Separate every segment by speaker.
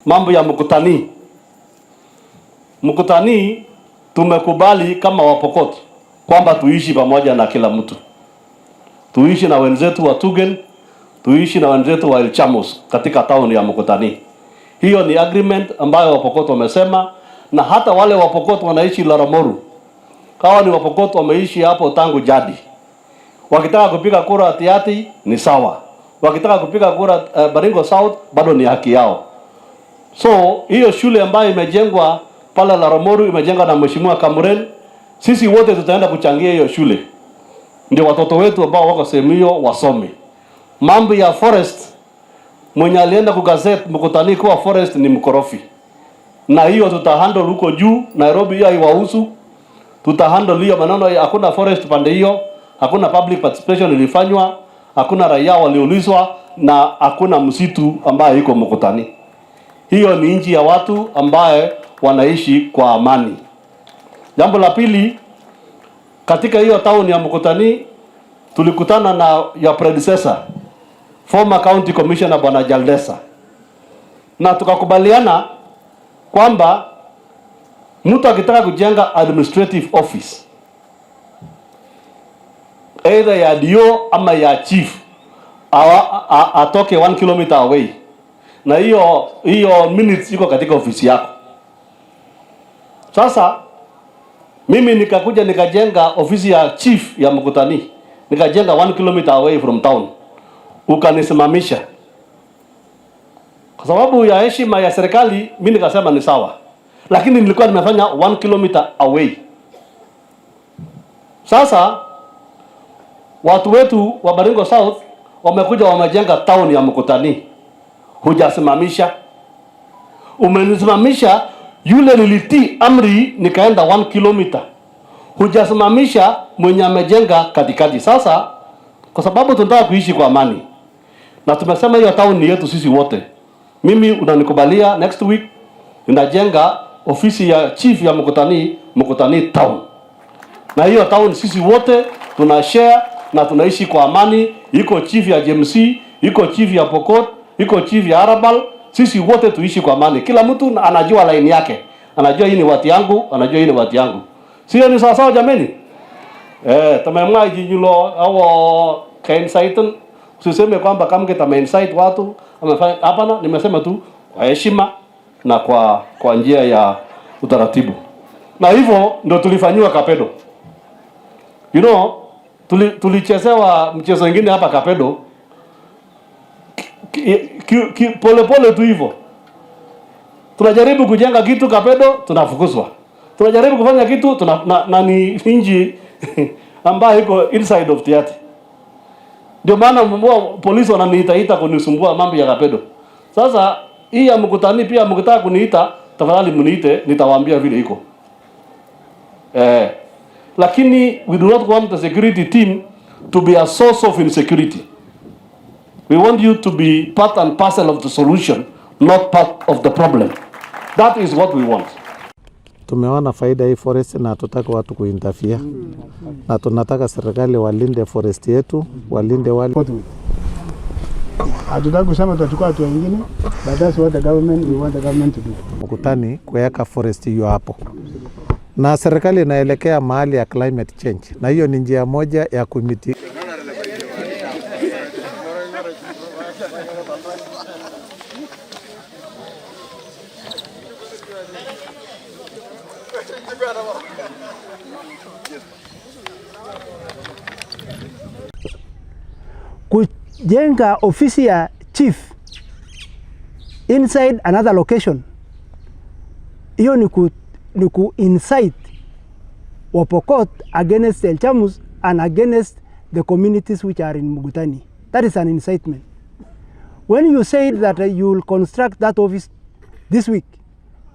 Speaker 1: mambo ya mkutani. Mkutani tumekubali kama Wapokot kwamba tuishi pamoja na kila mtu. Tuishi na wenzetu wa Tugen, tuishi na wenzetu wa Ilchamos katika town ya Mkutani. Hiyo ni agreement ambayo Wapokot wamesema, na hata wale Wapokot wanaishi Laramoru. Kawa ni Wapokot wameishi hapo tangu jadi. Wakitaka kupiga kura Tiati ni sawa. Wakitaka kupiga kura Baringo South bado ni haki yao. So hiyo shule ambayo imejengwa pale Laramoru imejengwa na Mheshimiwa Kamuren, sisi wote tutaenda kuchangia hiyo shule. Ndio watoto wetu ambao wako sehemu hiyo wasome. Mambo ya forest, mwenye alienda kugazeti Mkutani kwa forest ni mkorofi. Na hiyo tutahandle huko juu, Nairobi hiyo haiwahusu. Tutahandle hiyo maneno ya hakuna forest pande hiyo, hakuna public participation ilifanywa, hakuna raia waliulizwa, na hakuna msitu ambaye iko Mkutani. Hiyo ni nchi ya watu ambaye wanaishi kwa amani. Jambo la pili, katika hiyo town ya Mkutani tulikutana na your predecessor, former county commissioner Bwana Jaldesa, na tukakubaliana kwamba mtu akitaka kujenga administrative office either ya dio ama ya chief atoke 1 kilometer away, na hiyo minutes iko katika ofisi yako. Sasa mimi nikakuja nikajenga ofisi ya chief ya Mkutani, nikajenga 1 kilometer away from town. Ukanisimamisha kwa sababu ya heshima ya serikali. Mimi nikasema ni sawa, lakini nilikuwa nimefanya 1 kilometer away. Sasa watu wetu wa Baringo South wamekuja wamejenga town ya Mkutani. Hujasimamisha, umenisimamisha. Yule nilitii amri nikaenda 1 kilometer. Hujasimamisha mwenye amejenga katikati. Sasa kwa sababu tunataka kuishi kwa amani, na tumesema hiyo town ni yetu sisi wote. Mimi unanikubalia next week ninajenga ofisi ya chief ya Mkutani town. Na hiyo town sisi wote tunashare na tunaishi kwa amani. Iko chief ya JMC, iko chief ya Pokot, iko chief ya Arabal. Sisi wote tuishi kwa amani. Kila mtu anajua line yake. Anajua hii ni watu yangu, anajua hii ni watu yangu. Sio ni sawa sawa jameni? Tumemwa jinyulo au inciting. Usiseme kwamba kama kita incite watu amefanya. Hapana, nimesema tu kwa heshima na kwa njia ya utaratibu. Na hivyo ndio tulifanywa Kapedo. You know, tulichezewa mchezo mwingine hapa Kapedo. Pole tu hivyo. Tunajaribu kujenga kitu Kapedo, tunafukuzwa. Tunajaribu kufanya kitu na ni inji ambayo iko inside of theater. Ndio maana polisi wananiita kunisumbua mambo ya Kapedo. Sasa hii ya Mkutani pia mkitaka kuniita, tafadhali mniite, nitawaambia vile iko. Lakini we do not want the security team to be a source of insecurity. We want you to be part and parcel of the solution, not part of the problem. That is what we want.
Speaker 2: Tumeona faida hii forest na tutaka watu kuinterfere. Na tunataka serikali walinde forest yetu, walinde wale.
Speaker 3: Hatutaki kusema tutachukua watu wengine, but that's what we want the government to do.
Speaker 2: Mkutani kuweka forest hiyo hapo. Na serikali inaelekea mahali ya climate change. Na hiyo ni njia moja ya kumiti.
Speaker 3: Kujenga ofisi ya chief inside another location, hiyo ni ku incite Wapokot against Ilchamos and against the communities which are in Mkutani. That is an incitement. When you said that you will construct that office this week,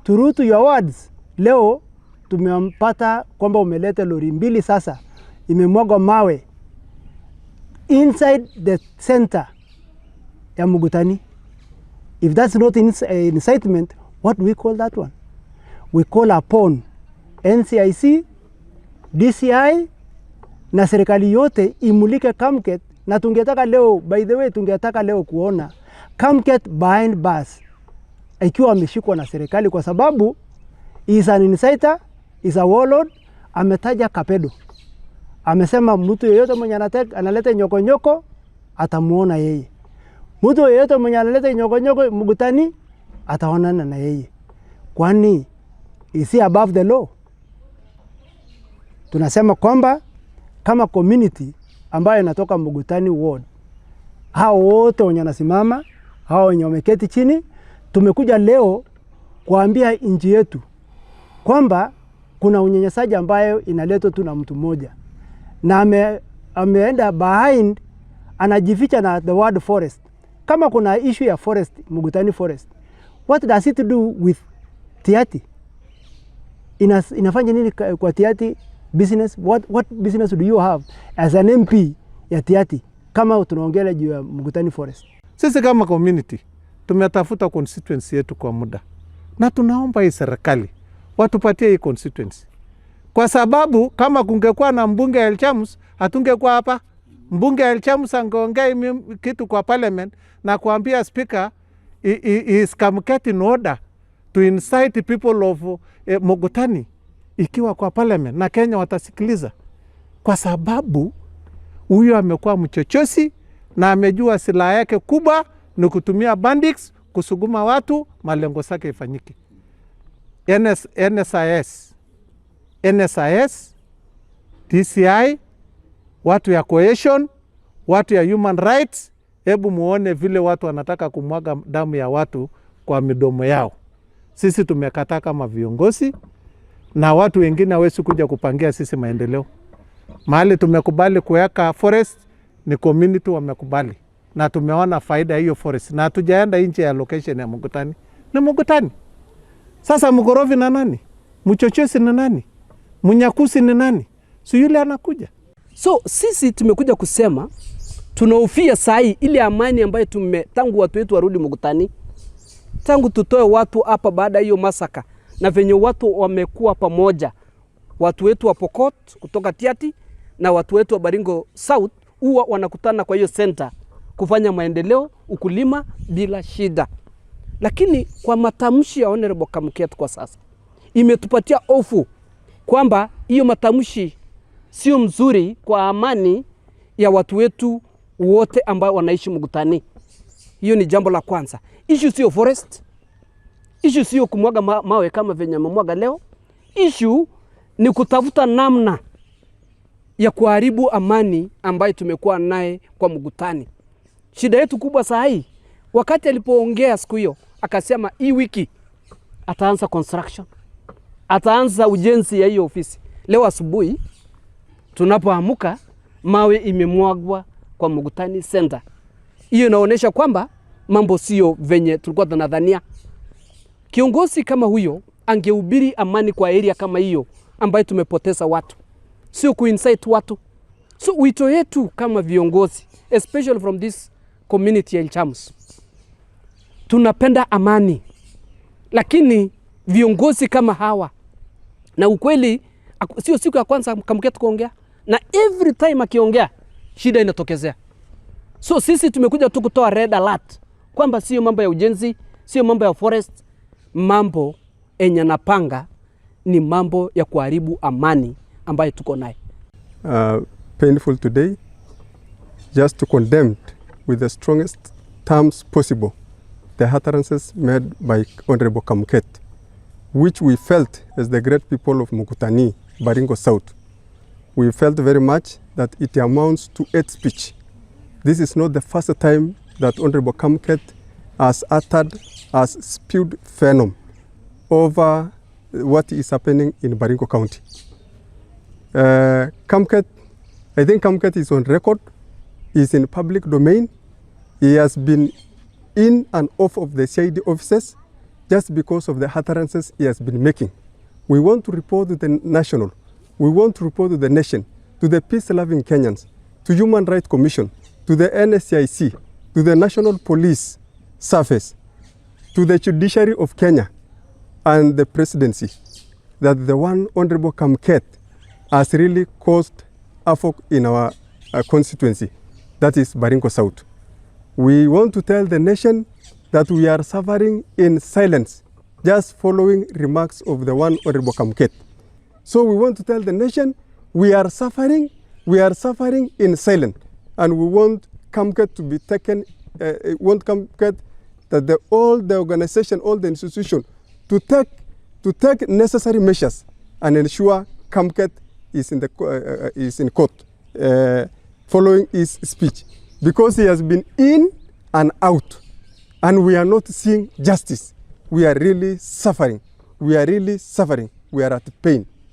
Speaker 3: to Ruto your words, leo tumempata kwamba umeleta lori mbili sasa imemwagwa mawe inside the center ya Mkutani. If that's not incitement, what do we call that one? We call upon NCIC, DCI na serikali yote imulike Kamket. Na tungetaka leo, by the way, tungetaka leo kuona Kamket behind bars ikiwa ameshikwa na serikali, kwa sababu is an inciter, is a warlord. Ametaja Kapedo, amesema mtu yeyote mwenye analeta nyoko atamuona yeye. Mtu yeyote mwenye analeta nyoko Mugutani ataonana na yeye. Kwani is he above the law? Tunasema kwamba kama community ambayo inatoka Mugutani ward, hao wote wenye wanasimama, hao wenye wameketi chini, tumekuja leo kuambia nchi yetu kwamba kuna unyanyasaji ambayo inaletwa tu na mtu mmoja, na ameenda behind, anajificha na the word forest. Kama kuna issue ya forest, Mugutani forest, what does it do with Tiaty? Inafanya nini kwa Tiaty business? What business do you have as an MP ya Tiaty kama tunaongelea juu ya Mugutani forest?
Speaker 2: Sisi kama community tumetafuta constituency yetu kwa muda, na tunaomba hii serikali watupatie hii constituency, kwa sababu kama kungekuwa na mbunge ya Elchamus hatungekuwa hapa. Mbunge ya Elchamus angeongea kitu kwa parliament na kuambia speaker is Kamket in order to incite people of Mugutani, ikiwa kwa parliament na Kenya watasikiliza, kwa sababu huyo amekuwa mchochozi na amejua silaha yake kubwa ni kutumia bandits kusuguma watu malengo zake ifanyike. NSIS, DCI, watu ya cohesion, watu ya human rights. Hebu muone vile watu wanataka kumwaga damu ya watu kwa midomo yao. Sisi tumekataa kama viongozi, na watu wengine hawezi kuja kupangia sisi maendeleo. Mahali tumekubali kuweka forest ni community wamekubali, na tumeona faida hiyo forest, na hatujaenda nje ya location ya Mugutani. Ni Mugutani. Sasa mkorofi na nani? Mchochozi ni nani? Munyakusi ni nani? Si yule anakuja.
Speaker 4: So sisi tumekuja kusema tunahofia sahi ile amani ambayo tangu watu wetu warudi Mugutani, tangu tutoe watu hapa baada hiyo masaka, na venye watu wamekuwa pamoja, watu wetu wa Pokot kutoka Tiaty na watu wetu wa Baringo South huwa wanakutana kwa hiyo center kufanya maendeleo, ukulima bila shida. Lakini kwa matamshi ya Honorable Kamket kwa sasa imetupatia hofu kwamba hiyo matamshi sio mzuri kwa amani ya watu wetu wote ambao wanaishi Mugutani. Hiyo ni jambo la kwanza. Issue sio forest. Issue sio kumwaga mawe kama venye mamwaga leo. Issue ni kutafuta namna ya kuharibu amani ambayo tumekuwa naye kwa Mugutani. Shida yetu kubwa saa hii, wakati alipoongea siku hiyo akasema hii wiki ataanza construction, ataanza ujenzi ya hiyo ofisi. Leo asubuhi tunapoamka mawe imemwagwa kwa Mugutani Center. Hiyo inaonyesha kwamba mambo sio venye tulikuwa tunadhania. Kiongozi kama huyo angehubiri amani kwa area kama hiyo ambayo tumepoteza watu, sio kuincite watu. So wito yetu kama viongozi, especially from this community ya Elchamus, tunapenda amani, lakini viongozi kama hawa, na ukweli sio siku ya kwanza Kamket kuongea, na every time akiongea shida inatokezea. So sisi tumekuja tu kutoa red alert kwamba sio mambo ya ujenzi, sio mambo ya forest, mambo enye napanga ni mambo ya kuharibu amani ambayo tuko naye.
Speaker 5: Painful today, just to condemn with the strongest terms possible the utterances made by Honorable Kamket, which we felt as the great people of Mugutani, Baringo South, we felt very much that it amounts to hate speech. This is not the first time that Honorable Kamket has uttered, has spewed venom over what is happening in Baringo County. Kamket, I think Kamket is on record, is in public domain. He has been in and off of the CID offices just because of the utterances he has been making. We want to report to the national, we want to report to the nation, to the peace-loving Kenyans, to Human Rights Commission, to the NSCIC, to the National Police Service, to the Judiciary of Kenya and the Presidency, that the one Honorable Kamket has really caused havoc in our constituency, that is Baringo South. We want to tell the nation that we are suffering in silence, just following remarks of the one Honorable Kamket. So we want to tell the nation, we are suffering in silence, and we want Kamket to be taken, want Kamket, that all the organization, all the institution, to take necessary measures and ensure Kamket is in court, following his speech, because he has been in and out, and we are not seeing justice. We are really suffering. We are at pain.